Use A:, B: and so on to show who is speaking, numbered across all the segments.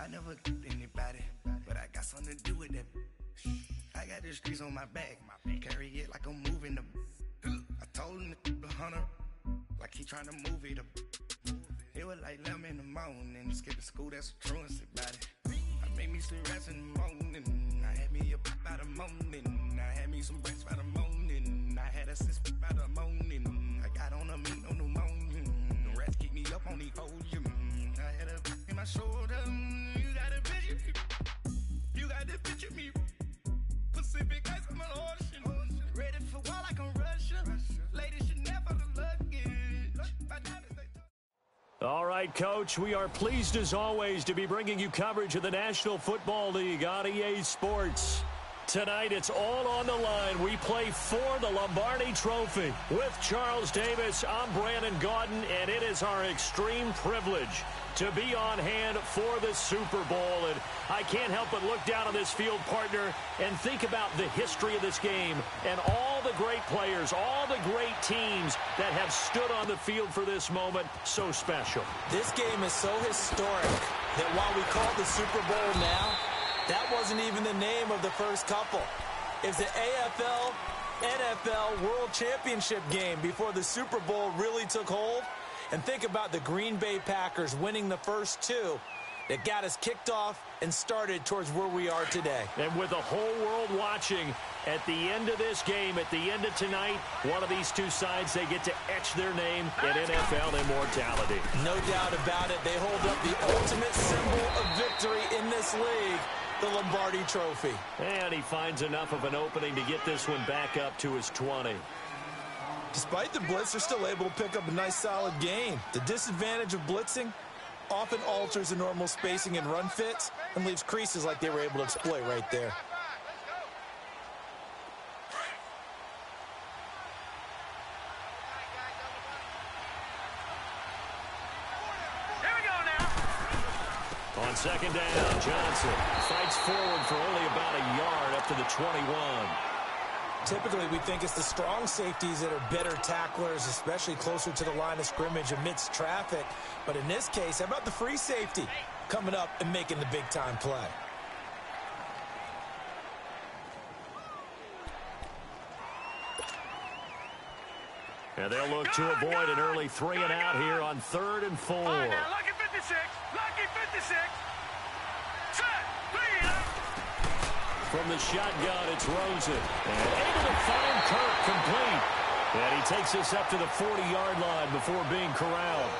A: I never killed anybody, but I got something to do with that. I got the streets on my back, carry it like I'm moving them. I told him the hunter, like he trying to move it up. It was like 11 in the morning, skipping school, that's a truancy about it. I made me some rats in the morning, I had me a pop by the morning. I had me some breaks by the morning, I had a sis by the morning. I got on a meat on the morning, the rats keep me up on the podium. I had a in my shoulder, you got a picture me, you got the picture me. Pacific ice on my ocean, ready for war like I'm Russia. Ladies should never the luggage. My diamonds, they
B: All right, Coach, we are pleased as always to be bringing you coverage of the National Football League on EA Sports. Tonight, it's all on the line. We play for the Lombardi Trophy. With Charles Davis, I'm Brandon Gaudin, and it is our extreme privilege to be on hand for the Super Bowl. And I can't help but look down on this field, partner, and think about the history of this game and all the great players, all the great teams that have stood on the field for this moment. So special.
C: This game is so historic that while we call it the Super Bowl now, that wasn't even the name of the first couple. It's the AFL, NFL World Championship game before the Super Bowl really took hold. And think about the Green Bay Packers winning the first two that got us kicked off and started towards where we are today.
B: And with the whole world watching, at the end of this game, at the end of tonight, one of these two sides, they get to etch their name in NFL immortality.
C: No doubt about it. They hold up the ultimate symbol of victory in this league, the Lombardi Trophy.
B: And he finds enough of an opening to get this one back up to his 20.
C: Despite the blitz, they're still able to pick up a nice solid gain. The disadvantage of blitzing often alters the normal spacing and run fits and leaves creases like they were able to exploit right there.
B: Here we go now. On second down, Johnson fights forward for only about a yard up to the 21.
C: Typically, we think it's the strong safeties that are better tacklers, especially closer to the line of scrimmage amidst traffic. But in this case, how about the free safety coming up and making the big-time play?
B: And they'll look to avoid an early 3-and-out here on 3rd and 4.
D: All right, now, lucky 56. Lucky 56. Set. 3.
B: From the shotgun, it's Rosen. And able to find Kirk complete. And he takes us up to the 40-yard line before being corralled.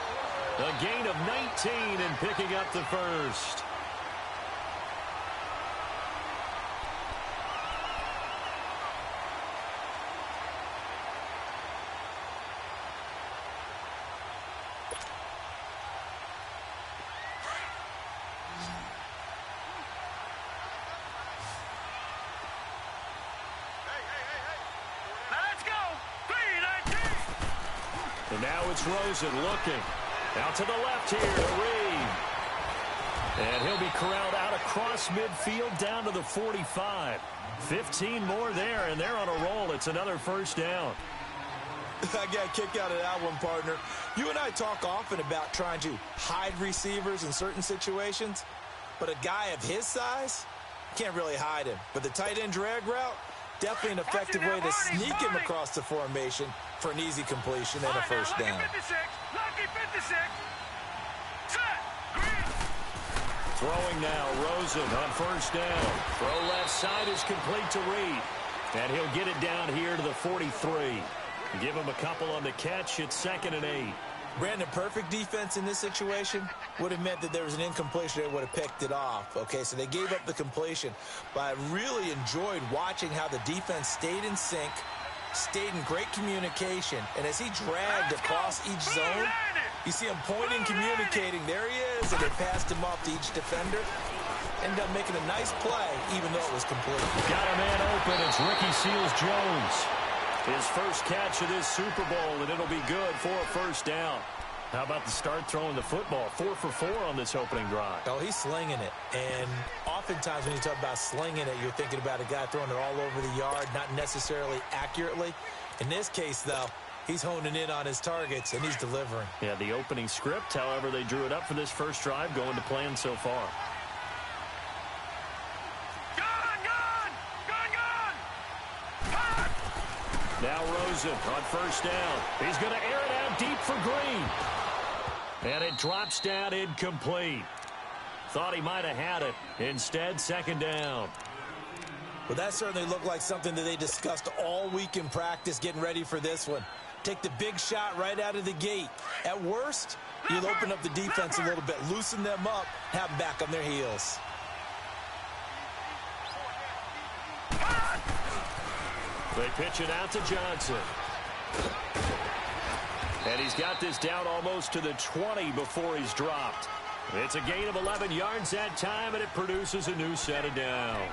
B: A gain of 19 and picking up the first. And now it's Rosen looking. Out to the left here to Reed. And he'll be corralled out across midfield down to the 45. 15 more there, and they're on a roll. It's another first down.
C: I got a kick out of that one, partner. You and I talk often about trying to hide receivers in certain situations, but a guy of his size can't really hide him. But the tight end drag route, definitely an effective way to sneak him across the formation for an easy completion and a first down.
D: Lucky 56. Set.
B: Throwing now, Rosen on first down. Throw left side is complete to Reed. And he'll get it down here to the 43. Give him a couple on the catch. It's 2nd and 8.
C: Brandon, perfect defense in this situation would have meant that there was an incompletion. They would have picked it off. Okay, so they gave up the completion. But I really enjoyed watching how the defense stayed in sync, stayed in great communication. And as he dragged across each zone, you see him pointing, communicating. There he is, and they passed him off to each defender. Ended up making a nice play, even though it was complete.
B: Got a man open. It's Ricky Seals-Jones. His first catch of this Super Bowl, and it'll be good for a first down. How about the start throwing the football? 4 for 4 on this opening drive.
C: Oh, he's slinging it. And oftentimes when you talk about slinging it, you're thinking about a guy throwing it all over the yard, not necessarily accurately. In this case, though, he's honing in on his targets, and he's delivering.
B: Yeah, the opening script, however, they drew it up for this first drive, going to plan so far. Now Rosen on first down. He's going to air it out deep for Green. And it drops down incomplete. Thought he might have had it. Instead, second down.
C: Well, that certainly looked like something that they discussed all week in practice getting ready for this one. Take the big shot right out of the gate. At worst, you'll open up the defense a little bit, loosen them up, have them back on their heels.
B: They pitch it out to Johnson. And he's got this down almost to the 20 before he's dropped. It's a gain of 11 yards that time, and it produces a new set of downs.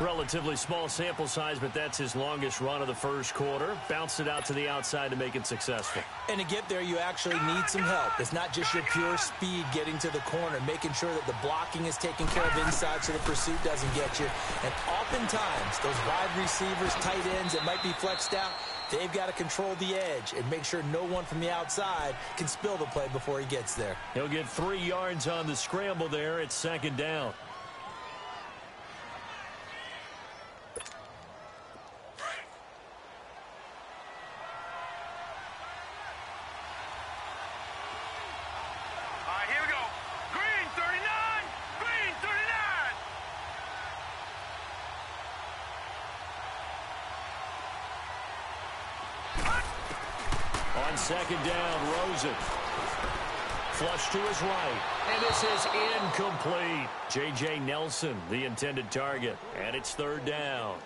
B: Relatively small sample size, but that's his longest run of the first quarter. Bounced it out to the outside to make it successful.
C: And to get there, you actually need some help. It's not just your pure speed getting to the corner, making sure that the blocking is taken care of inside so the pursuit doesn't get you. And oftentimes, those wide receivers, tight ends that might be flexed out, they've got to control the edge and make sure no one from the outside can spill the play before he gets there.
B: He'll get 3 yards on the scramble there. It's second down. Second down, Rosen. Flush to his right. And this is incomplete. J.J. Nelson, the intended target. And it's third down.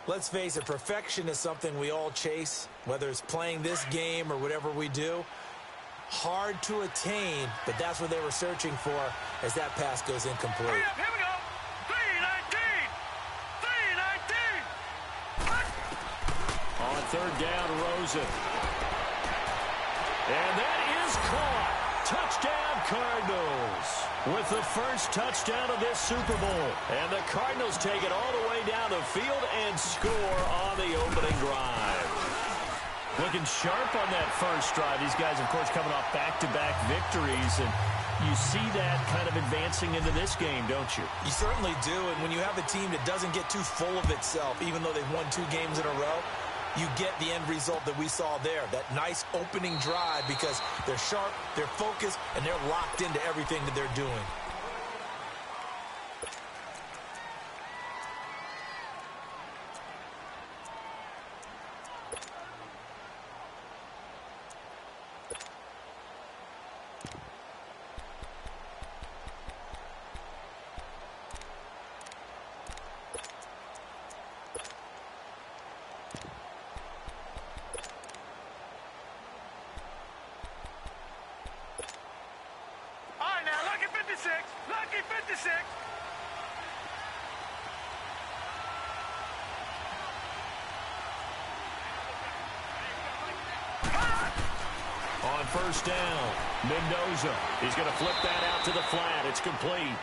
C: Let's face it, perfection is something we all chase, whether it's playing this game or whatever we do. Hard to attain, but that's what they were searching for as that pass goes incomplete.
D: Hurry up, here we go. 3-19.
B: On third down, Rosen. And that is caught. Touchdown, Cardinals. With the first touchdown of this Super Bowl. And the Cardinals take it all the way down the field and score on the opening drive. Looking sharp on that first drive. These guys, of course, coming off back-to-back victories. And you see that kind of advancing into this game, don't you?
C: You certainly do. And when you have a team that doesn't get too full of itself, even though they've won 2 games in a row, you get the end result that we saw there, that nice opening drive, because they're sharp, they're focused, and they're locked into everything that they're doing.
D: Lucky 56.
B: On first down, Mendoza. He's going to flip that out to the flat. It's complete.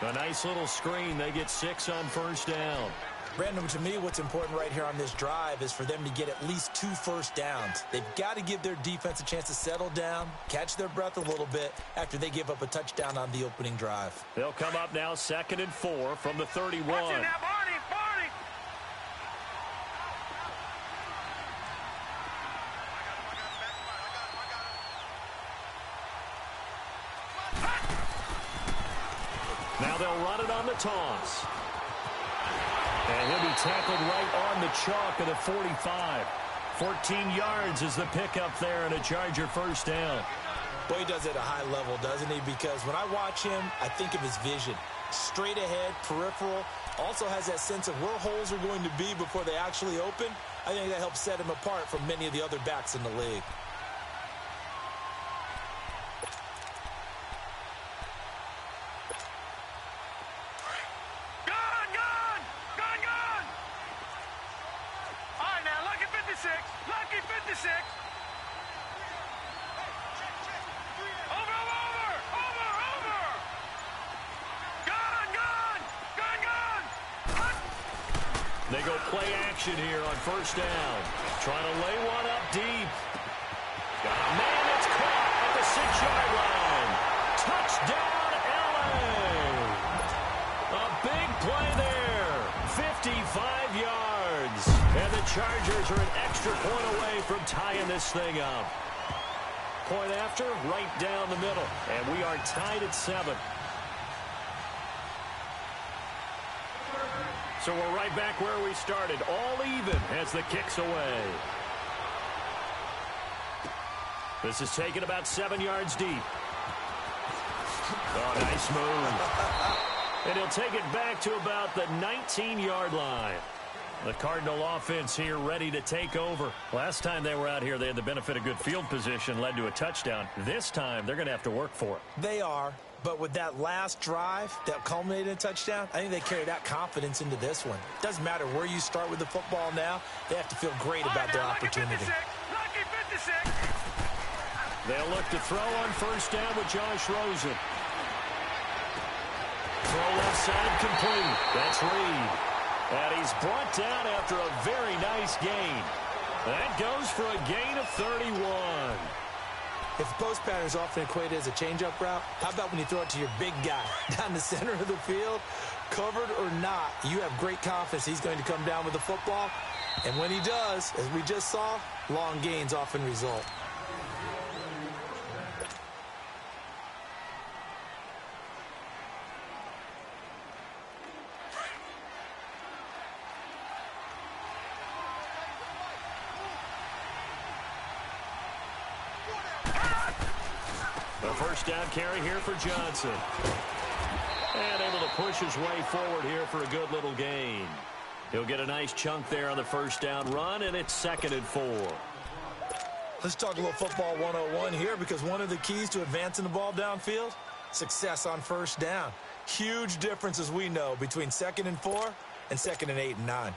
B: A nice little screen. They get 6 on first down.
C: Brandon, to me, what's important right here on this drive is for them to get at least 2 first downs. They've got to give their defense a chance to settle down, catch their breath a little bit after they give up a touchdown on the opening drive.
B: They'll come up now 2nd and 4 from the 31.
D: Watch it now, Barney, Barney.
B: Now they'll run it on the toss. And he'll be tackled right on the chalk of the 45. 14 yards is the pickup there and a Charger first down.
C: Boy, he does it at a high level, doesn't he? Because when I watch him, I think of his vision. Straight ahead, peripheral. Also has that sense of where holes are going to be before they actually open. I think that helps set him apart from many of the other backs in the league.
D: Lucky 56.
B: They go play action here on first down. Trying to lay one up deep. Got a man that's caught at the 6-yard line. Touchdown, L.A. A big play there. 55 yards. And the Chargers are an extra point away from tying this thing up. Point after, right down the middle. And we are tied at 7. So we're right back where we started. All even as the kick's away. This is taken about 7 yards deep. Oh, nice move. And he'll take it back to about the 19-yard line. The Cardinal offense here ready to take over. Last time they were out here, they had the benefit of good field position, led to a touchdown. This time, they're going to have to work for it.
C: They are, but with that last drive that culminated in a touchdown, I think they carry that confidence into this one. Doesn't matter where you start with the football now, they have to feel great about their opportunity.
D: Lucky 56.
B: They'll look to throw on first down with Josh Rosen. Throw left side complete. That's Reed. And he's brought down after a very nice gain. That goes for a gain of 31.
C: If the post pattern is often equated as a change-up route, how about when you throw it to your big guy down the center of the field? Covered or not, you have great confidence he's going to come down with the football. And when he does, as we just saw, long gains often result.
B: First down carry here for Johnson. And able to push his way forward here for a good little gain. He'll get a nice chunk there on the first down run, and it's 2nd and 4.
C: Let's talk a little football 101 here, because one of the keys to advancing the ball downfield, success on first down. Huge difference, as we know, between 2nd and 4 and 2nd and 8 and 9.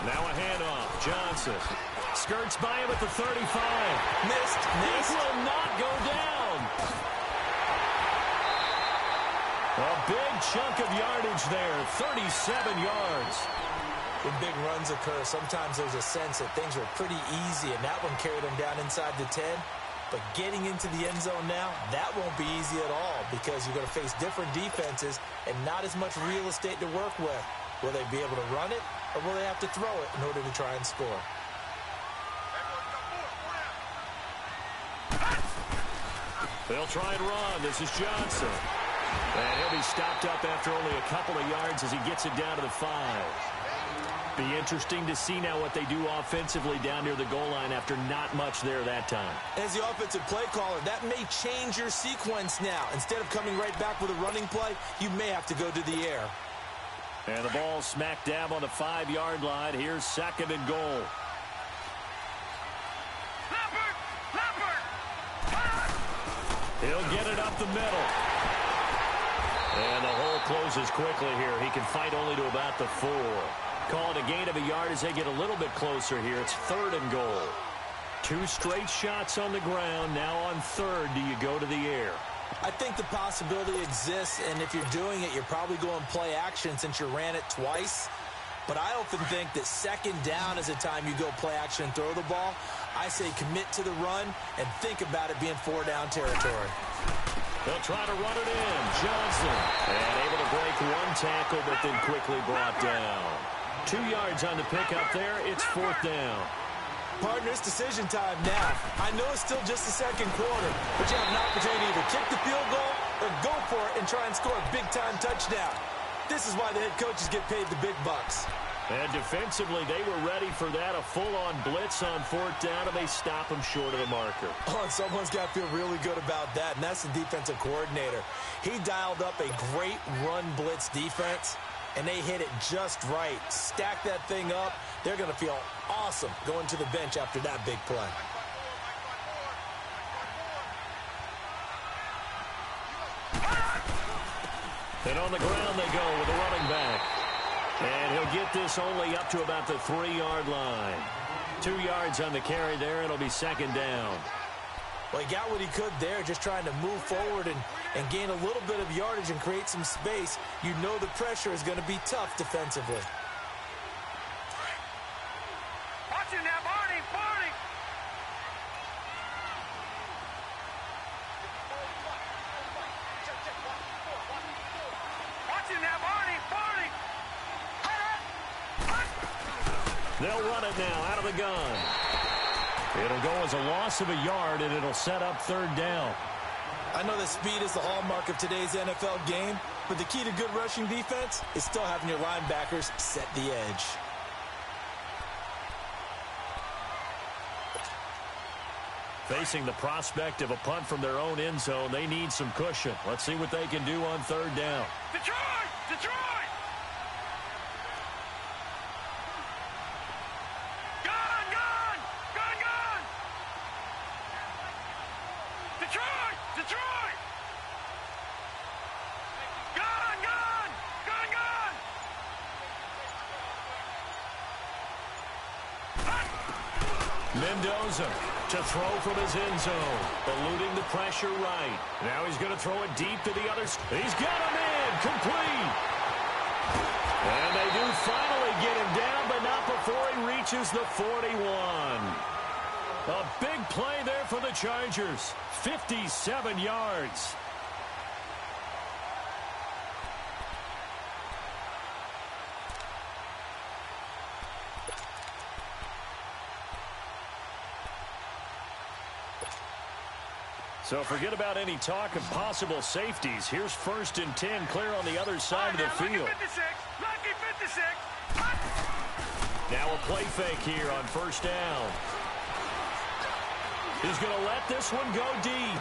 B: Now a handoff. Johnson skirts by him at the 35.
C: Missed.
B: This will not go down. A big chunk of yardage there. 37 yards.
C: When big runs occur, sometimes there's a sense that things were pretty easy, and that one carried them down inside the 10. But getting into the end zone now, that won't be easy at all, because you're going to face different defenses and not as much real estate to work with. Will they be able to run it, or will they have to throw it in order to try and score?
B: They'll try and run. This is Johnson. And he'll be stopped up after only a couple of yards as he gets it down to the 5. Be interesting to see now what they do offensively down near the goal line after not much there that time.
C: As the offensive play caller, that may change your sequence now. Instead of coming right back with a running play, you may have to go to the air.
B: And the ball smack dab on the 5-yard line. Here's 2nd and goal. He'll get it up the middle. And the hole closes quickly here. He can fight only to about the 4. Call it a gain of a yard as they get a little bit closer here. It's 3rd and goal. 2 straight shots on the ground. Now on 3rd, do you go to the air?
C: I think the possibility exists, and if you're doing it, you're probably going play action since you ran it twice. But I often think that 2nd down is the time you go play action and throw the ball. I say commit to the run and think about it being 4-down territory.
B: They'll try to run it in. Johnson. And able to break 1 tackle, but then quickly brought down. 2 yards on the pickup there. It's 4th down.
C: Partner, it's decision time now. I know it's still just the 2nd quarter, but you have an opportunity to either kick the field goal or go for it and try and score a big-time touchdown. This is why the head coaches get paid the big bucks.
B: And defensively, they were ready for that, a full-on blitz on 4th down, and they stop them short of the marker.
C: Oh, and someone's got to feel really good about that, and that's the defensive coordinator. He dialed up a great run blitz defense, and they hit it just right. Stack that thing up. They're going to feel awesome going to the bench after that big play.
B: And on the ground they go with a running back. And he'll get this only up to about the 3-yard line. 2 yards on the carry there. It'll be 2nd down.
C: Well, he got what he could there, just trying to move forward and gain a little bit of yardage and create some space. You know the pressure is going to be tough defensively.
D: Watch it now, Barney! Barney! Watch it now, Barney! Barney!
B: They'll run it now out of the gun. It'll go as a loss of a yard, and it'll set up third down.
C: I know that speed is the hallmark of today's NFL game, but the key to good rushing defense is still having your linebackers set the edge.
B: Facing the prospect of a punt from their own end zone, they need some cushion. Let's see what they can do on third down.
D: Detroit! Detroit! Gun! Gun! Gun! Gun! Detroit! Detroit! Gun! Gun! Gun! Gun!
B: Mendoza to throw from his end zone, eluding the pressure right. Now he's going to throw it deep to the other. He's got him in, complete. And they do finally get him down, but not before he reaches the 41. A big play there for the Chargers. 57 yards. So forget about any talk of possible safeties. Here's 1st and 10, clear on the other side of the field.
D: Lucky 56.
B: Now a play fake here on 1st down. He's going to let this one go deep.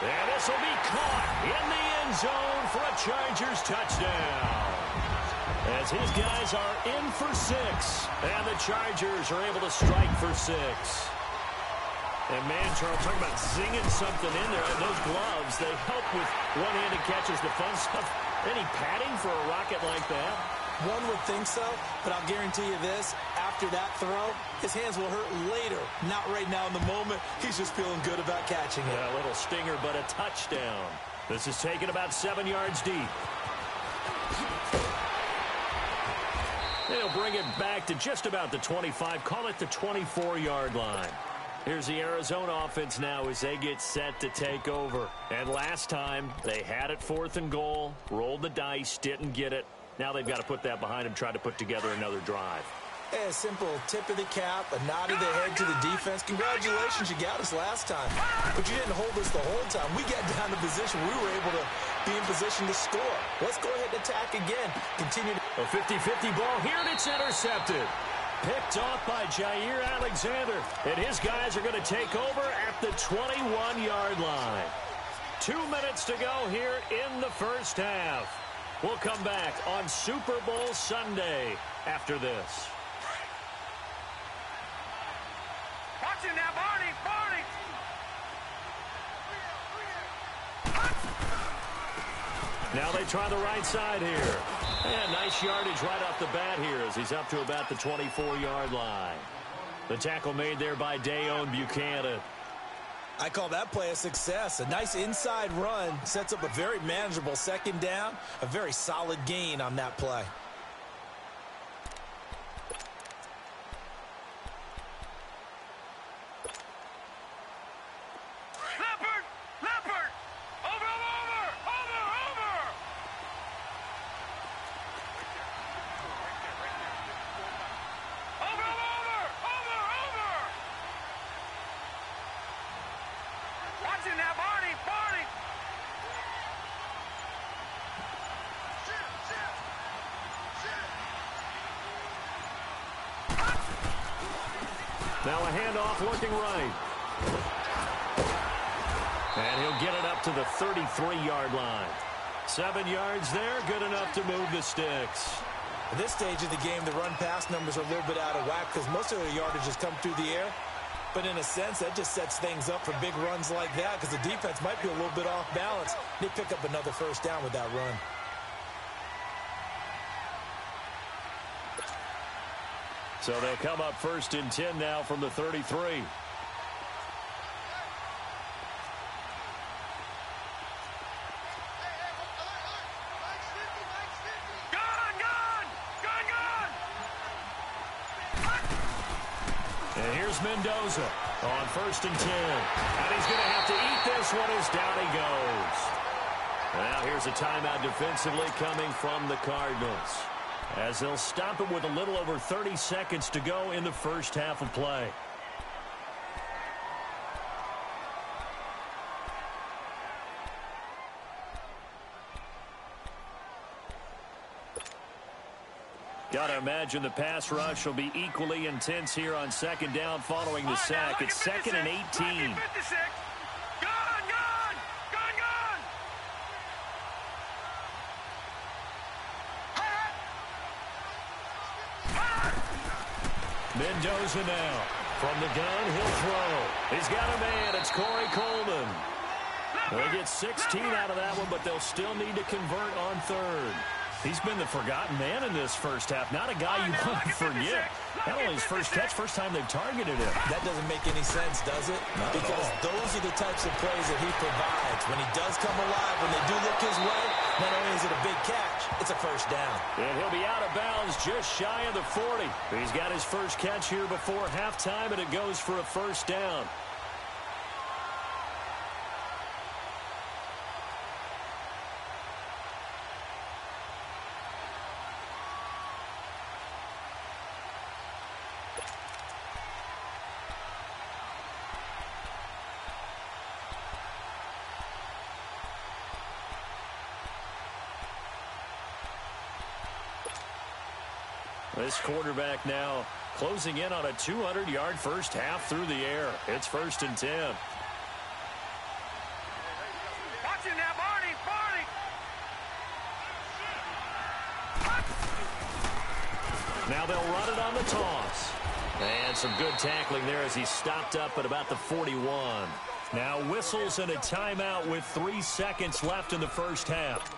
B: And this will be caught in the end zone for a Chargers touchdown. As his guys are in for 6. And the Chargers are able to strike for 6. And, man, Charles, talking about zinging something in there. And those gloves, they help with one-handed catches, the fun stuff. Any padding for a rocket like that?
C: One would think so, but I'll guarantee you this. After that throw, his hands will hurt later. Not right now in the moment. He's just feeling good about catching it.
B: A little stinger, but a touchdown. This is taken about 7 yards deep. They'll bring it back to just about the 25. Call it the 24-yard line. Here's the Arizona offense now as they get set to take over. And last time, they had it 4th and goal, rolled the dice, didn't get it. Now they've got to put that behind them, try to put together another drive.
C: Hey, a simple tip of the cap, a nod of the head to the defense. Congratulations, you got us last time. But you didn't hold us the whole time. We got down to position. We were able to be in position to score. Let's go ahead and attack again. Continue to...
B: A 50-50 ball here, and it's intercepted. Picked off by Jair Alexander. And his guys are going to take over at the 21-yard line. 2 minutes to go here in the first half. We'll come back on Super Bowl Sunday after this.
D: Watch it now, Barney! Barney!
B: Now they try the right side here. And nice yardage right off the bat here as he's up to about the 24-yard line. The tackle made there by Dayon Buchanan.
C: I call that play a success. A nice inside run sets up a very manageable 2nd down. A very solid gain on that play.
D: Leopard! Leopard! Over! Watch it now, Barney! Barney!
B: Now a handoff looking right. And he'll get it up to the 33-yard line. 7 yards there, good enough to move the sticks.
C: At this stage of the game, the run-pass numbers are a little bit out of whack because most of their yardage has come through the air. But in a sense, that just sets things up for big runs like that because the defense might be a little bit off balance. They pick up another first down with that run.
B: So they'll come up 1st and 10 now from the 33. Here's Mendoza on 1st and 10. And he's going to have to eat this one as down he goes. Now here's a timeout defensively coming from the Cardinals, as they'll stop it with a little over 30 seconds to go in the first half of play. Got to imagine the pass rush will be equally intense here on 2nd down following the sack. It's 2nd and 18. Mendoza now. From the gun, he'll throw. He's got a man. It's Corey Coleman. They get 16 out of that one, but they'll still need to convert on 3rd. He's been the forgotten man in this first half. Not a guy you want to forget. Not only his first catch, first time they've targeted him.
C: That doesn't make any sense, does it? Because those are the types of plays that he provides. When he does come alive, when they do look his way, not only is it a big catch, it's a first down.
B: And he'll be out of bounds just shy of the 40. He's got his first catch here before halftime, and it goes for a first down. This quarterback now closing in on a 200-yard first half through the air. It's 1st and 10.
D: Watch him now, Barney!
B: Now they'll run it on the toss. And some good tackling there as he stopped up at about the 41. Now whistles and a timeout with 3 seconds left in the first half.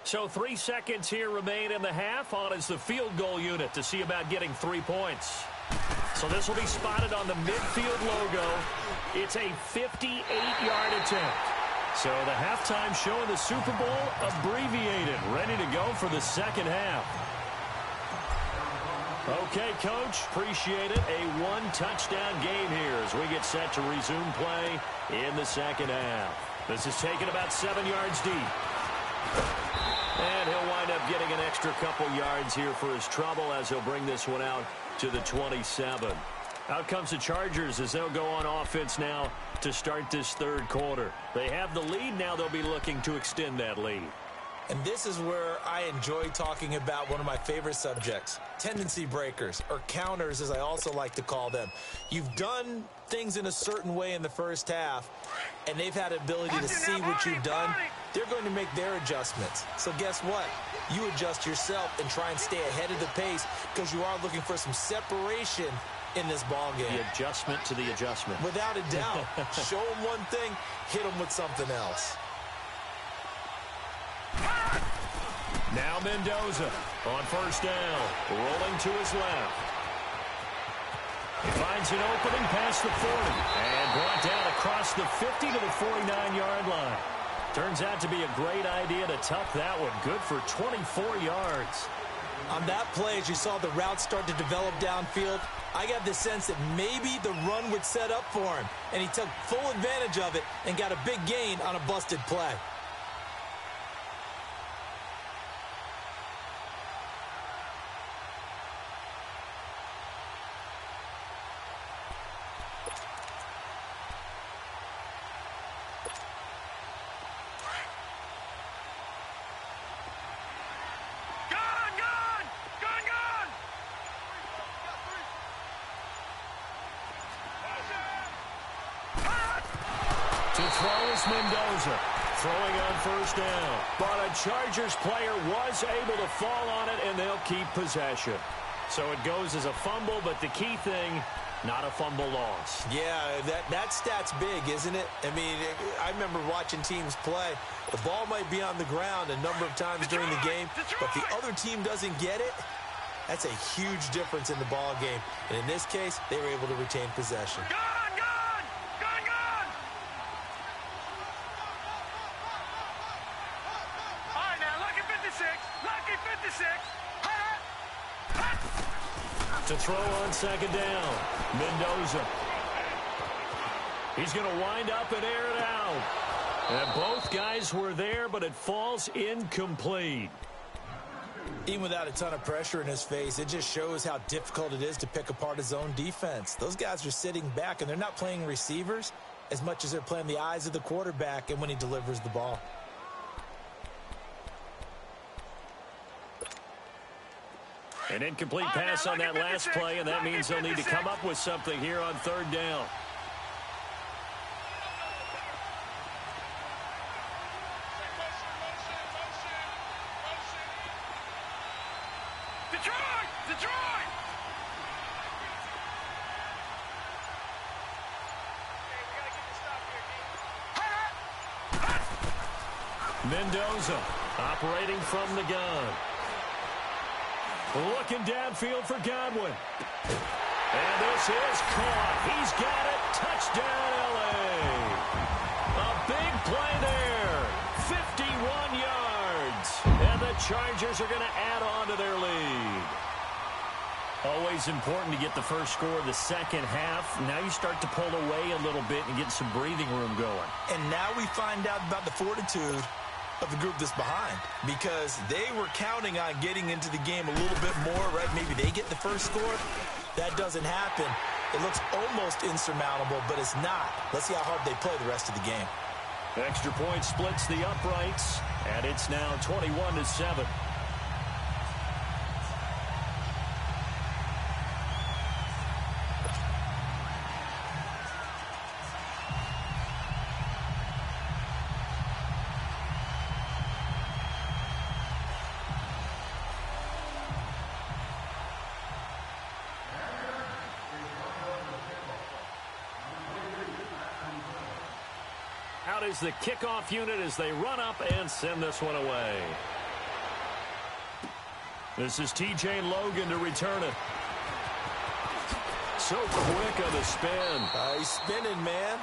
B: So 3 seconds here remain in the half. On is the field goal unit to see about getting 3 points. So this will be spotted on the midfield logo. It's a 58-yard attempt. So the halftime show in the Super Bowl abbreviated, ready to go for the second half. Okay, Coach, appreciate it. A 1-touchdown game here as we get set to resume play in the second half. This is taken about 7 yards deep. And he'll wind up getting an extra couple yards here for his trouble as he'll bring this one out to the 27. Out comes the Chargers as they'll go on offense now to start this third quarter. They have the lead. Now they'll be looking to extend that lead.
C: And this is where I enjoy talking about one of my favorite subjects, tendency breakers, or counters as I also like to call them. You've done things in a certain way in the first half, and they've had the ability to see what you've done. They're going to make their adjustments. So guess what? You adjust yourself and try and stay ahead of the pace because you are looking for some separation in this ball game.
B: The adjustment to the adjustment.
C: Without a doubt. Show them one thing, hit them with something else.
B: Now Mendoza on first down, rolling to his left. He finds an opening past the 40 and brought down across the 50 to the 49-yard line. Turns out to be a great idea to tuck that one. Good for 24 yards.
C: On that play, as you saw the route start to develop downfield, I got the sense that maybe the run would set up for him, and he took full advantage of it and got a big gain on a busted play.
B: Mendoza throwing on first down, but a Chargers player was able to fall on it, and they'll keep possession. So it goes as a fumble, but the key thing, not a fumble loss.
C: Yeah, that stat's big, isn't it? I mean, I remember watching teams play. The ball might be on the ground a number of times during the game, but the other team doesn't get it. That's a huge difference in the ball game. And in this case, they were able to retain possession.
D: Gone! All right, now, lucky 56. Lucky 56.
B: To throw on second down, Mendoza. He's going to wind up and air it out. And both guys were there, but it falls incomplete.
C: Even without a ton of pressure in his face, it just shows how difficult it is to pick apart his own defense. Those guys are sitting back, and they're not playing receivers as much as they're playing the eyes of the quarterback and when he delivers the ball.
B: An incomplete pass on that last play, and that means they'll need to come up with something here on third down.
D: Detroit!
B: Mendoza operating from the gun. Looking downfield for Godwin. And this is caught. He's got it. Touchdown, L.A. A big play there. 51 yards. And the Chargers are going to add on to their lead. Always important to get the first score of the second half. Now you start to pull away a little bit and get some breathing room going.
C: And now we find out about the fortitude of the group that's behind, because they were counting on getting into the game a little bit more, right? Maybe they get the first score. That doesn't happen. It looks almost insurmountable, but it's not. Let's see how hard they play the rest of the game.
B: Extra point splits the uprights, and it's now 21-7. Out is the kickoff unit as they run up and send this one away. This is T.J. Logan to return it. So quick on the spin.
C: He's spinning, man.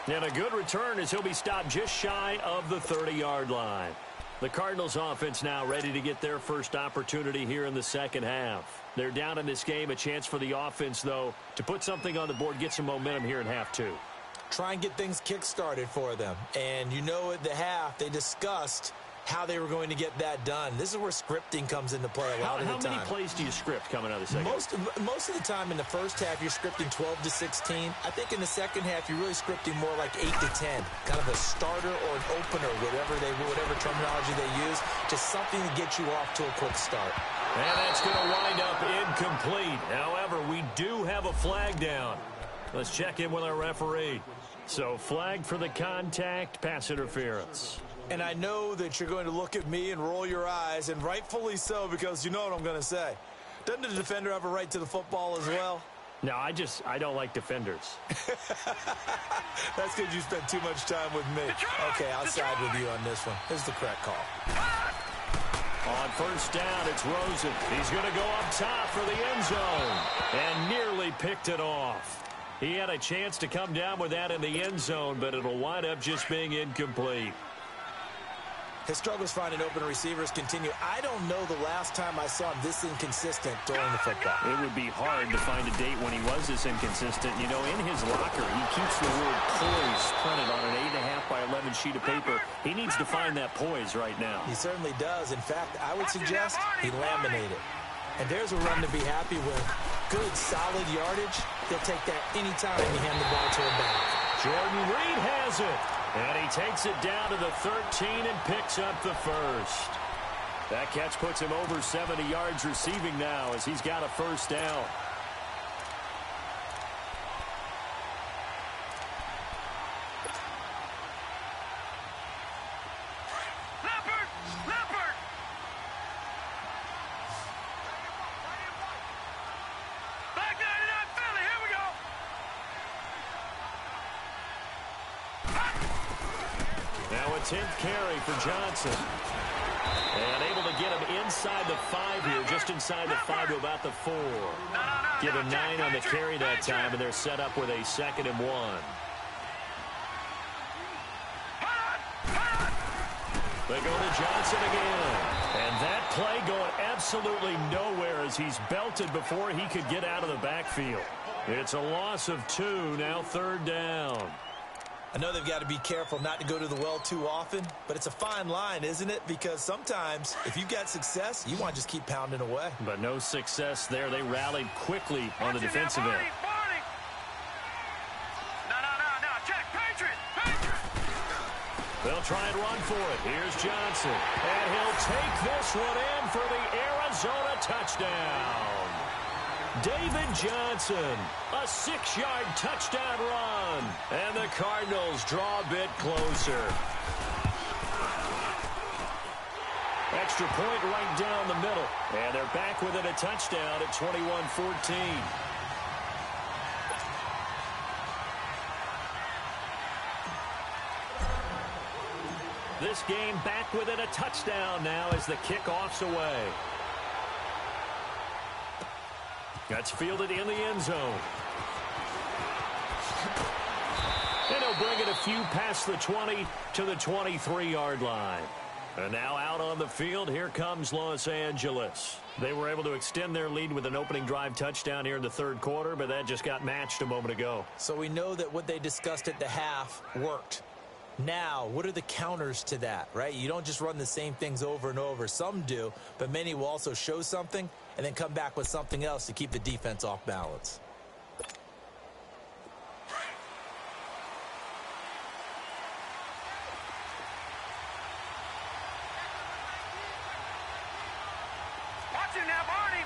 B: And a good return as he'll be stopped just shy of the 30-yard line. The Cardinals offense now ready to get their first opportunity here in the second half. They're down in this game. A chance for the offense, though, to put something on the board, get some momentum here in half two.
C: Try and get things kick-started for them. And you know at the half, they discussed how they were going to get that done. This is where scripting comes into play a lot of the time.
B: How many plays do you script coming out of the second?
C: Most of the time in the first half, you're scripting 12 to 16. I think in the second half, you're really scripting more like 8 to 10. Kind of a starter or an opener, whatever terminology they use, just something to get you off to a quick start.
B: And that's going to wind up incomplete. However, we do have a flag down. Let's check in with our referee. So, flag for the contact, pass interference.
C: And I know that you're going to look at me and roll your eyes, and rightfully so, because you know what I'm going to say. Doesn't the defender have a right to the football as well?
B: No, I don't like defenders.
C: That's because you spent too much time with me. Okay, I'll side with you on this one. Here's the correct call.
B: On first down, it's Rosen. He's going to go up top for the end zone. And nearly picked it off. He had a chance to come down with that in the end zone, but it'll wind up just being incomplete.
C: His struggles finding open receivers continue. I don't know the last time I saw him this inconsistent throwing the football.
B: It would be hard to find a date when he was this inconsistent. You know, in his locker, he keeps the word poise printed on an 8.5 by 11 sheet of paper. He needs to find that poise right now.
C: He certainly does. In fact, I would suggest he laminate it. And there's a run to be happy with. Good, solid yardage. He'll take that anytime you hand the ball to him back.
B: Jordan Reed has it. And he takes it down to the 13 and picks up the first. That catch puts him over 70 yards receiving now as he's got a first down. Now a 10th carry for Johnson. And able to get him inside the 5 here, just inside the 5 to about the 4. Give him 9 on the carry that time, and they're set up with a 2nd and 1. They go to Johnson again. And that play going absolutely nowhere as he's belted before he could get out of the backfield. It's a loss of 2, now 3rd down.
C: I know they've got to be careful not to go to the well too often, but it's a fine line, isn't it? Because sometimes, if you've got success, you want to just keep pounding away.
B: But no success there. They rallied quickly on the defensive end.
D: No, check, Patriot.
B: They'll try and run for it. Here's Johnson. And he'll take this one in for the Arizona touchdown. David Johnson, a 6-yard touchdown run. And the Cardinals draw a bit closer. Extra point right down the middle. And they're back within a touchdown at 21-14. This game back within a touchdown now as the kickoff's away. That's fielded in the end zone. And he'll bring it a few past the 20 to the 23-yard line. And now out on the field, here comes Los Angeles. They were able to extend their lead with an opening drive touchdown here in the 3rd quarter, but that just got matched a moment ago.
C: So we know that what they discussed at the half worked. Now, what are the counters to that, right? You don't just run the same things over and over. Some do, but many will also show something and then come back with something else to keep the defense off balance.
D: Watch it now, Barney.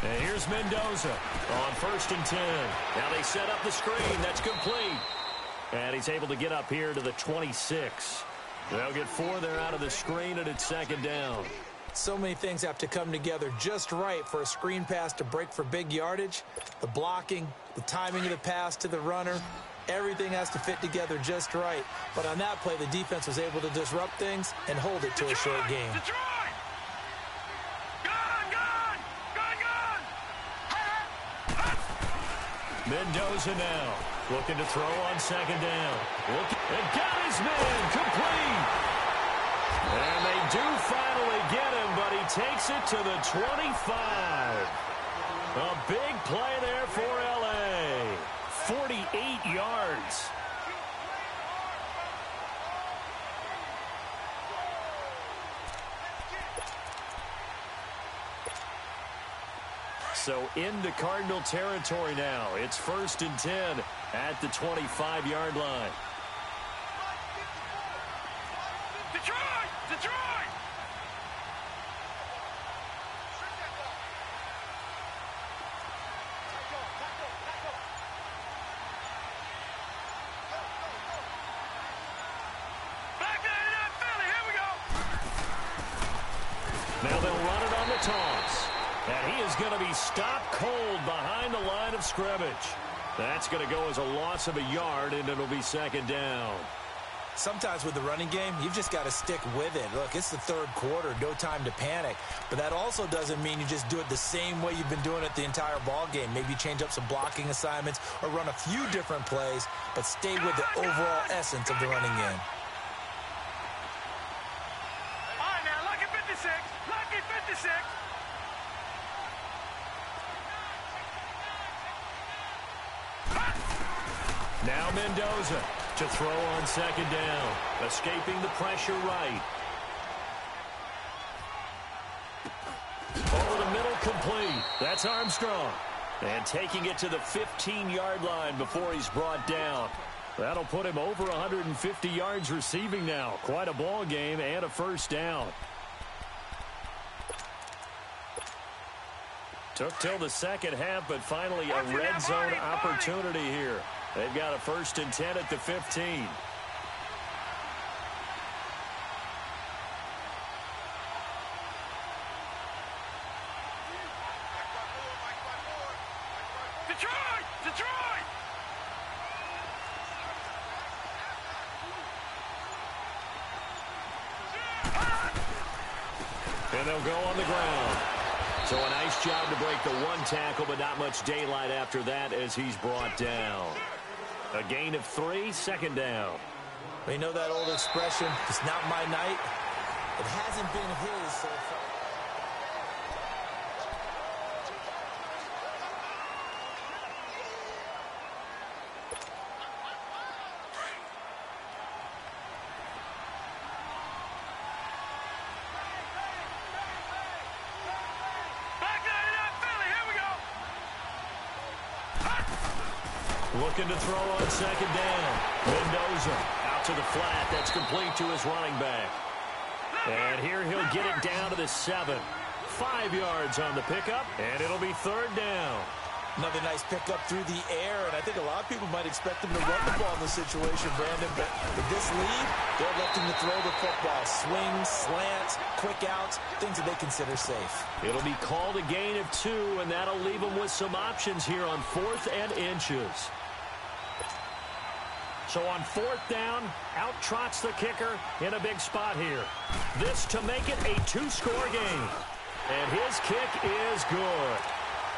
B: And here's Mendoza on 1st and 10. Now they set up the screen. That's complete. And he's able to get up here to the 26. They'll get 4 there out of the screen, and it's 2nd down.
C: So many things have to come together just right for a screen pass to break for big yardage. The blocking, the timing of the pass to the runner, everything has to fit together just right. But on that play, the defense was able to disrupt things and hold it to a short game.
B: Mendoza now looking to throw on 2nd down. And got his man complete. And they do finally get him, but he takes it to the 25. A big play there for L.A. 48 yards. So into Cardinal territory now. It's 1st and 10 at the 25-yard line.
D: Detroit! Back there, Philly, here we go!
B: Now they'll run it on the toss. And he is going to be stopped cold behind the line of scrimmage. That's going to go as a loss of a yard, and it'll be 2nd down.
C: Sometimes with the running game, you've just got to stick with it. Look, it's the 3rd quarter, no time to panic. But that also doesn't mean you just do it the same way you've been doing it the entire ball game. Maybe change up some blocking assignments or run a few different plays, but stay with the overall essence of the running game.
D: All right, now, lucky 56. Lucky 56.
B: Now Mendoza to throw on 2nd down. Escaping the pressure right. Over the middle, complete. That's Armstrong. And taking it to the 15-yard line before he's brought down. That'll put him over 150 yards receiving now. Quite a ball game and a 1st down. Took till the 2nd half, but finally a red zone opportunity here. They've got a 1st and 10 at the 15.
D: Detroit! Detroit!
B: And they'll go on the ground. So a nice job to break the one tackle, but not much daylight after that as he's brought down. A gain of 3, second down.
C: We know that old expression, it's not my night. It hasn't been his so far.
B: Looking to throw on second down. Mendoza out to the flat. That's complete to his running back. And here he'll get it down to the 7. 5 yards on the pickup, and it'll be third down.
C: Another nice pickup through the air, and I think a lot of people might expect him to run the ball in this situation, Brandon, but with this lead, they're electing to throw the football. Swings, slants, quick outs, things that they consider safe.
B: It'll be called a gain of 2, and that'll leave them with some options here on 4th and inches. So on 4th down, out trots the kicker in a big spot here. This to make it a 2-score game. And his kick is good.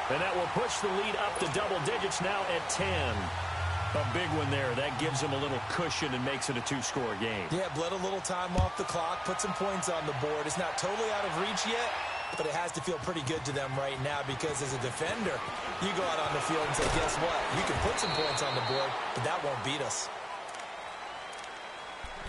B: And that will push the lead up to double digits now at 10. A big one there. That gives him a little cushion and makes it a 2-score game.
C: Yeah, bled a little time off the clock, put some points on the board. It's not totally out of reach yet, but it has to feel pretty good to them right now because as a defender, you go out on the field and say, guess what? You can put some points on the board, but that won't beat us.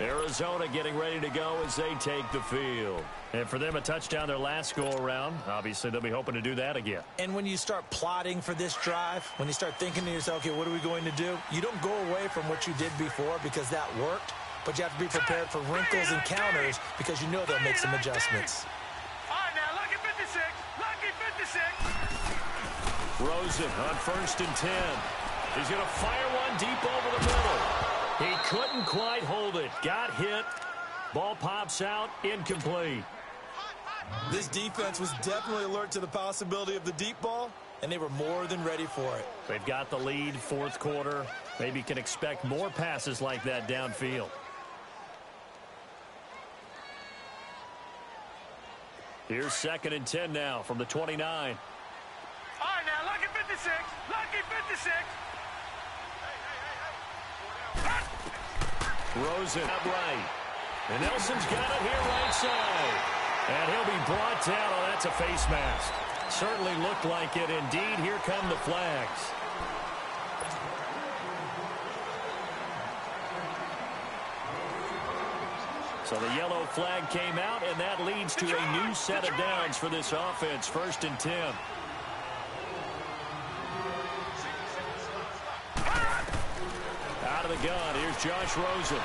B: Arizona getting ready to go as they take the field. And for them, a touchdown their last go-around. Obviously, they'll be hoping to do that again.
C: And when you start plotting for this drive, when you start thinking to yourself, okay, what are we going to do? You don't go away from what you did before because that worked, but you have to be prepared for wrinkles and counters because you know they'll make some adjustments.
D: All right, now, lucky 56. Lucky 56.
B: Rosen on 1st and 10. He's going to fire one deep over the middle. He couldn't quite hold it. Got hit. Ball pops out. Incomplete.
C: This defense was definitely alert to the possibility of the deep ball, and they were more than ready for it.
B: They've got the lead, 4th quarter. Maybe can expect more passes like that downfield. Here's 2nd and 10 now from the 29.
D: All right, now, lucky 56. Lucky 56.
B: Rosen up right. And Nelson's got it here right side. And he'll be brought down. Oh, that's a face mask. Certainly looked like it. Indeed, here come the flags. So the yellow flag came out, and that leads to a new set of downs for this offense. 1st and 10. Out of the gun, here's Josh Rosen.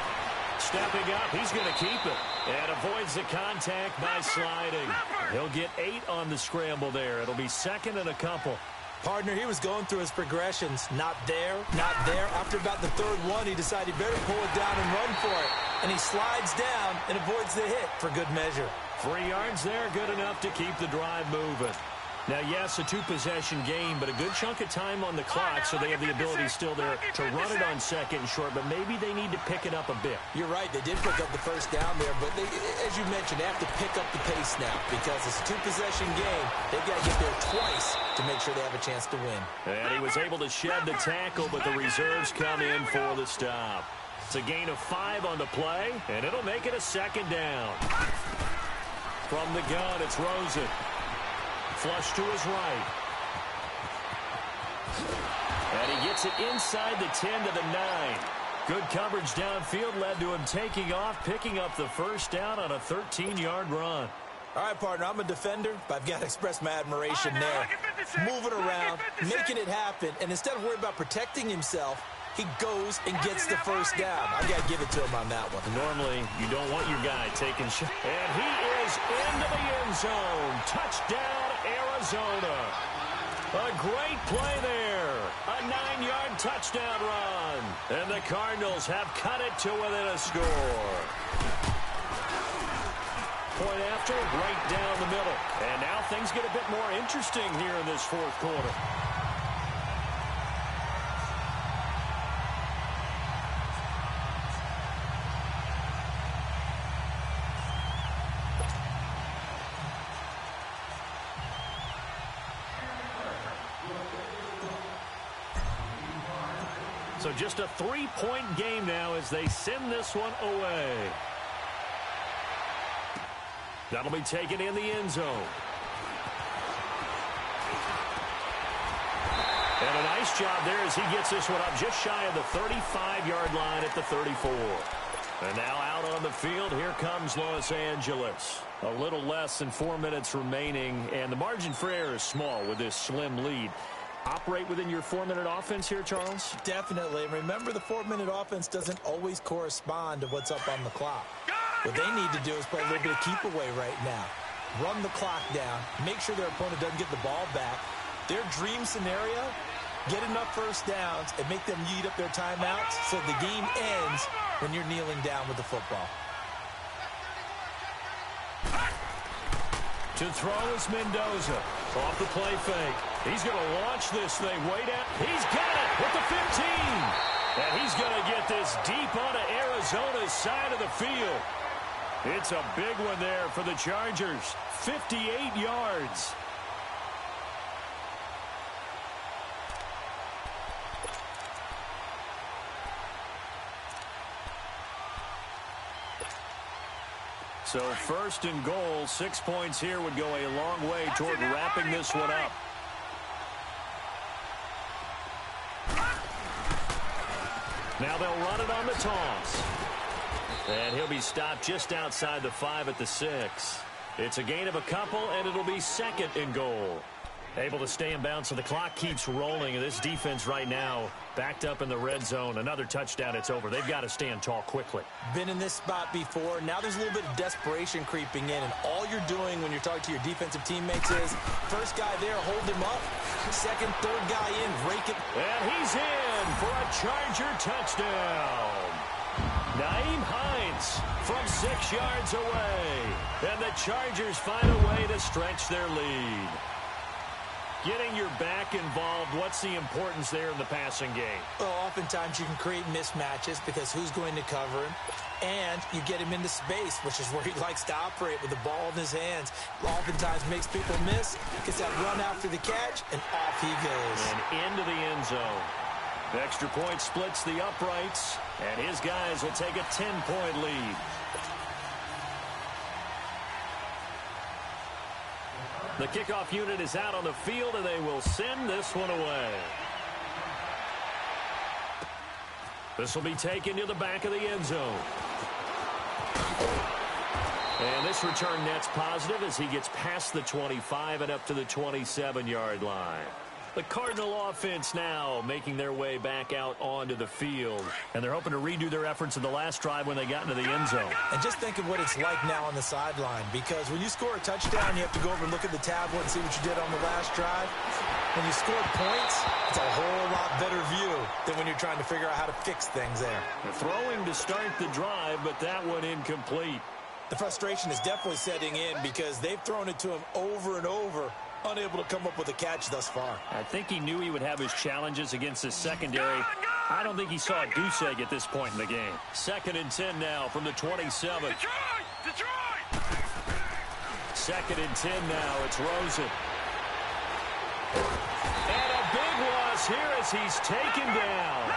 B: Stepping up, he's going to keep it. And avoids the contact by sliding. He'll get 8 on the scramble there. It'll be 2nd and a couple.
C: Partner, he was going through his progressions. Not there, not there. After about the 3rd one, he decided he better pull it down and run for it. And he slides down and avoids the hit for good measure.
B: 3 yards there, good enough to keep the drive moving. Now, yes, a 2-possession game, but a good chunk of time on the clock, so they have the ability still there to run it on 2nd and short, but maybe they need to pick it up a bit.
C: You're right. They did pick up the 1st down there, but they, as you mentioned, they have to pick up the pace now because it's a 2-possession game. They've got to get there twice to make sure they have a chance to win.
B: And he was able to shed the tackle, but the reserves come in for the stop. It's a gain of 5 on the play, and it'll make it a 2nd down. From the gun, it's Rosen. Flush to his right. And he gets it inside the 10 to the 9. Good coverage downfield led to him taking off, picking up the 1st down on a 13-yard run.
C: All right, partner, I'm a defender, but I've got to express my admiration there. Moving around, making it happen, and instead of worrying about protecting himself, he goes and gets the 1st down. I've got to give it to him on that one.
B: Normally, you don't want your guy taking shots. And he is into the end zone. Touchdown, Arizona. A great play there. A 9-yard touchdown run. And the Cardinals have cut it to within a score. Point after, right down the middle. And now things get a bit more interesting here in this 4th quarter. So just a 3-point game now as they send this one away. That'll be taken in the end zone. And a nice job there as he gets this one up just shy of the 35-yard line at the 34. And now out on the field, here comes Los Angeles. A little less than 4 minutes remaining, and the margin for error is small with this slim lead. Operate within your 4-minute offense here, Charles?
C: Definitely. And remember, the 4-minute offense doesn't always correspond to what's up on the clock. What they need to do is play a little bit of keep away right now. Run the clock down. Make sure their opponent doesn't get the ball back. Their dream scenario, get enough first downs and make them eat up their timeouts so the game ends when you're kneeling down with the football.
B: To throw is Mendoza. Off the play fake. He's going to launch this thing way down. He's got it at the 15. And he's going to get this deep onto Arizona's side of the field. It's a big one there for the Chargers. 58 yards. So first and goal, 6 points here would go a long way toward wrapping this one up. Now they'll run it on the toss. And he'll be stopped just outside the 5 at the 6. It's a gain of a couple, and it'll be second and goal. Able to stay in bounds, so the clock keeps rolling. And this defense right now backed up in the red zone. Another touchdown, it's over. They've got to stand tall quickly.
C: Been in this spot before. Now there's a little bit of desperation creeping in. And all you're doing when you're talking to your defensive teammates is, first guy there, hold him up. Second, third guy in, rake it.
B: And he's in for a Charger touchdown. Nyheim Hines from 6 yards away. And the Chargers find a way to stretch their lead. Getting your back involved, what's the importance there in the passing game?
C: Well, oftentimes you can create mismatches because who's going to cover him? And you get him into space, which is where he likes to operate with the ball in his hands. Oftentimes makes people miss, gets that run after the catch, and off he goes.
B: And into the end zone. The extra point splits the uprights, and his guys will take a 10-point lead. The kickoff unit is out on the field, and they will send this one away. This will be taken to the back of the end zone. And this return net's positive as he gets past the 25 and up to the 27-yard line. The Cardinal offense now making their way back out onto the field. And they're hoping to redo their efforts in the last drive when they got into the end zone.
C: And just think of what it's like now on the sideline. Because when you score a touchdown, you have to go over and look at the tablet and see what you did on the last drive. When you scored points, it's a whole lot better view than when you're trying to figure out how to fix things there.
B: They're throwing to start the drive, but that one incomplete.
C: The frustration is definitely setting in because they've thrown it to him over and over, unable to come up with a catch thus far.
B: I think he knew he would have his challenges against his secondary. I don't think he saw a goose egg at this point in the game. 2nd and 10 now from the 27.
D: Detroit!
B: 2nd and 10 now. It's Rosen. And a big loss here as he's taken down.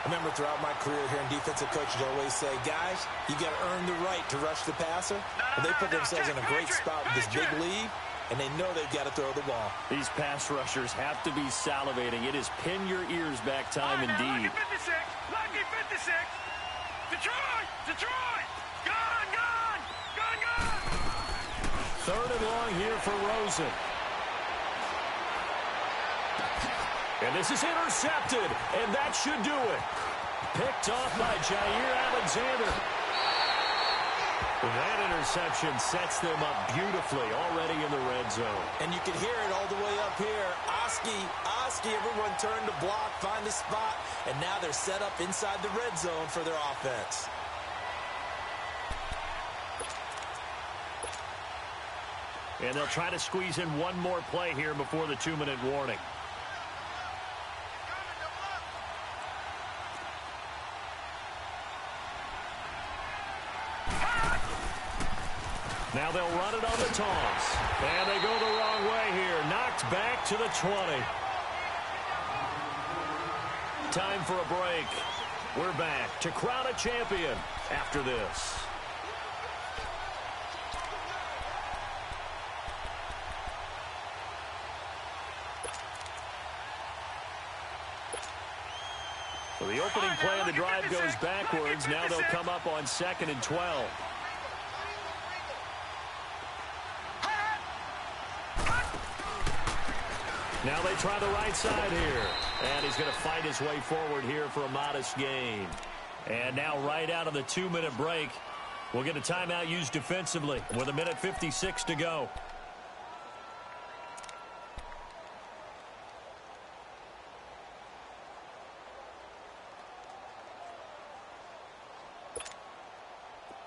C: I remember throughout my career hearing defensive coaches always say, guys, you got to earn the right to rush the passer. Well, they put themselves in a great spot with this big lead, and they know they've got to throw the ball.
B: These pass rushers have to be salivating. It is pin your ears back time indeed.
D: Lucky 56. Detroit! Gone!
B: 3rd and long here for Rosen. And this is intercepted, and that should do it. Picked off by Jair Alexander. That interception sets them up beautifully already in the red zone.
C: And you can hear it all the way up here. Oski, everyone turned to block, find a spot, and now they're set up inside the red zone for their offense.
B: And they'll try to squeeze in one more play here before the 2-minute warning. Now they'll run it on the toss. And they go the wrong way here. Knocked back to the 20. time for a break. We're back to crown a champion after this. So the opening play of the drive goes backwards. Now they'll come up on 2nd and 12. Now they try the right side here. And he's going to fight his way forward here for a modest gain. And now right out of the 2-minute break, we'll get a timeout used defensively with 1:56 to go.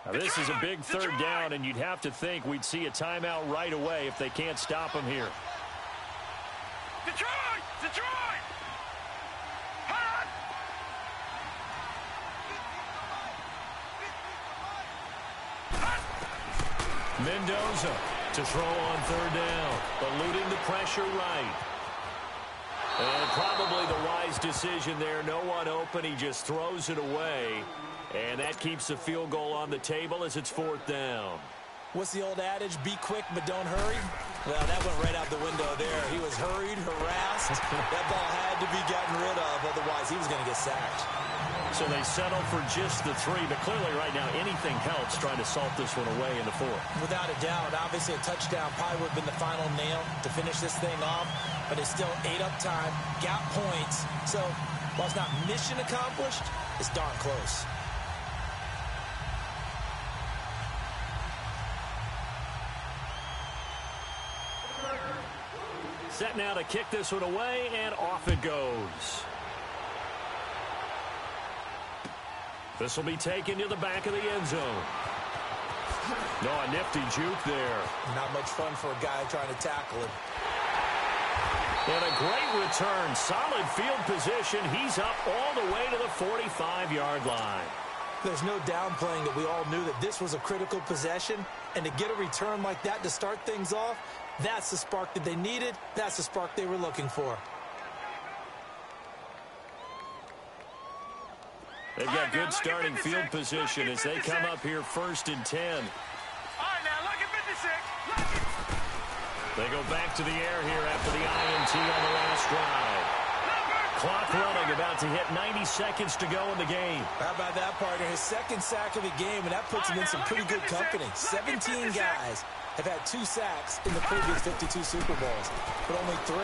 B: Now this is a big third down, and you'd have to think we'd see a timeout right away if they can't stop him here.
D: Detroit! Detroit! Hot!
B: Mendoza to throw on third down, eluding the pressure right. And probably the wise decision there. No one open. He just throws it away. And that keeps the field goal on the table as it's 4th down.
C: What's the old adage? Be quick, but don't hurry. Well, that went right out the window there. He was hurried, harassed. That ball had to be gotten rid of. Otherwise, he was going to get sacked.
B: So they settle for just the 3. But clearly right now, anything helps trying to salt this one away in the 4th.
C: Without a doubt. Obviously, a touchdown probably would have been the final nail to finish this thing off. But it's still 8 up time, got points. So while it's not mission accomplished, it's darn close.
B: Set now to kick this one away, and off it goes. This will be taken to the back of the end zone. No, a nifty juke there.
C: Not much fun for a guy trying to tackle him.
B: And a great return. Solid field position. He's up all the way to the 45-yard line.
C: There's no downplaying that we all knew that this was a critical possession. And to get a return like that to start things off, that's the spark that they needed. That's the spark they were looking for.
B: They've got good starting field position as they come up here 1st and 10.
D: All right, now, look at 56.
B: They go back to the air here after the INT on the last drive. Clock running, about to hit 90 seconds to go in the game.
C: How about that, partner? His 2nd sack of the game, and that puts him in some pretty good company. 17 guys have had 2 sacks in the previous 52 Super Bowls, but only 3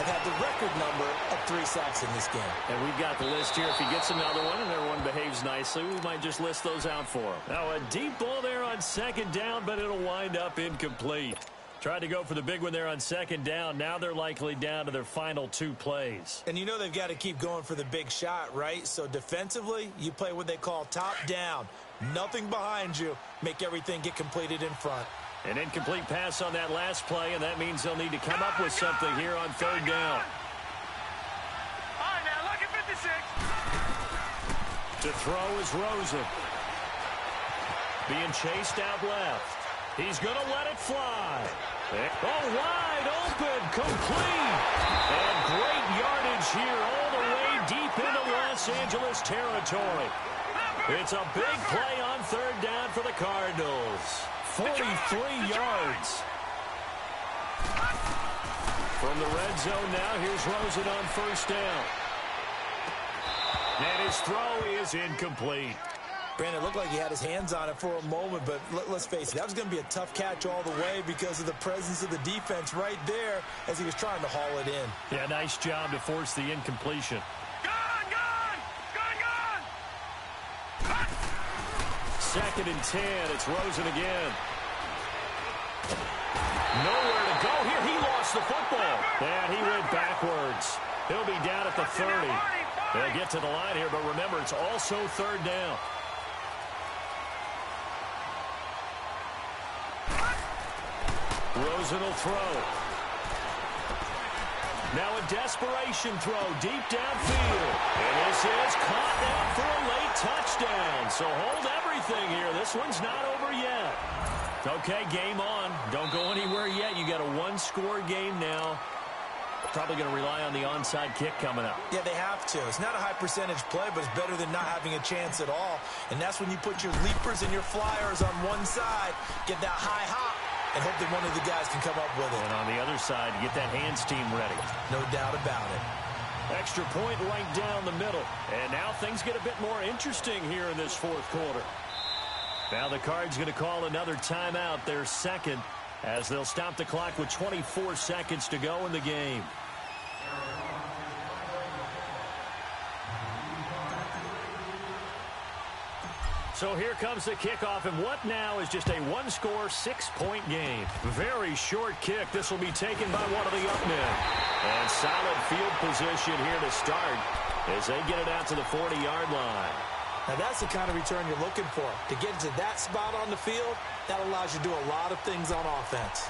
C: have had the record number of 3 sacks in this game.
B: And we've got the list here. If he gets another one and everyone behaves nicely, we might just list those out for him. Now a deep ball there on 2nd down, but it'll wind up incomplete. Tried to go for the big one there on 2nd down. Now they're likely down to their final 2 plays.
C: And you know they've got to keep going for the big shot, right? So defensively, you play what they call top down. Nothing behind you. Make everything get completed in front.
B: An incomplete pass on that last play, and that means they'll need to come up with something here on 3rd down.
D: All right, now, look at 56.
B: To throw is Rosen. Being chased out left. He's going to let it fly. Oh, wide open, complete. And great yardage here all the way deep into Los Angeles territory. It's a big play on 3rd down for the Cardinals. 43 yards. From the red zone now, here's Rosen on 1st down. And his throw is incomplete.
C: Brandon, it looked like he had his hands on it for a moment, but let's face it, that was going to be a tough catch all the way because of the presence of the defense right there as he was trying to haul it in.
B: Yeah, nice job to force the incompletion.
D: Gone!
B: 2nd and 10. It's Rosen again. Nowhere to go here. He lost the football. And he went backwards. He'll be down at the 30. They'll get to the line here, but remember, it's also 3rd down. Rosen will throw. Now a desperation throw deep downfield. And this is caught down for a late touchdown. So hold everything here. This one's not over yet. Okay, game on. Don't go anywhere yet. You got a 1-score game now. Probably going to rely on the onside kick coming up.
C: Yeah, they have to. It's not a high percentage play, but it's better than not having a chance at all. And that's when you put your leapers and your flyers on one side, get that high hop, and hope that one of the guys can come up with it.
B: And on the other side, get that hands team ready.
C: No doubt about it.
B: Extra point right down the middle. And now things get a bit more interesting here in this fourth quarter. Now the Cards going to call another timeout, their second, as they'll stop the clock with 24 seconds to go in the game. So here comes the kickoff, and what now is just a one-score, 6-point game. Very short kick. This will be taken by one of the up men. And solid field position here to start as they get it out to the 40-yard line.
C: Now that's the kind of return you're looking for. To get to that spot on the field, that allows you to do a lot of things on offense.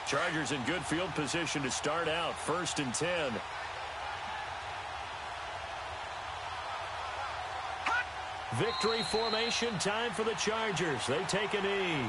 B: Chargers in good field position to start out. 1st and 10. Victory formation time for the Chargers. They take a knee.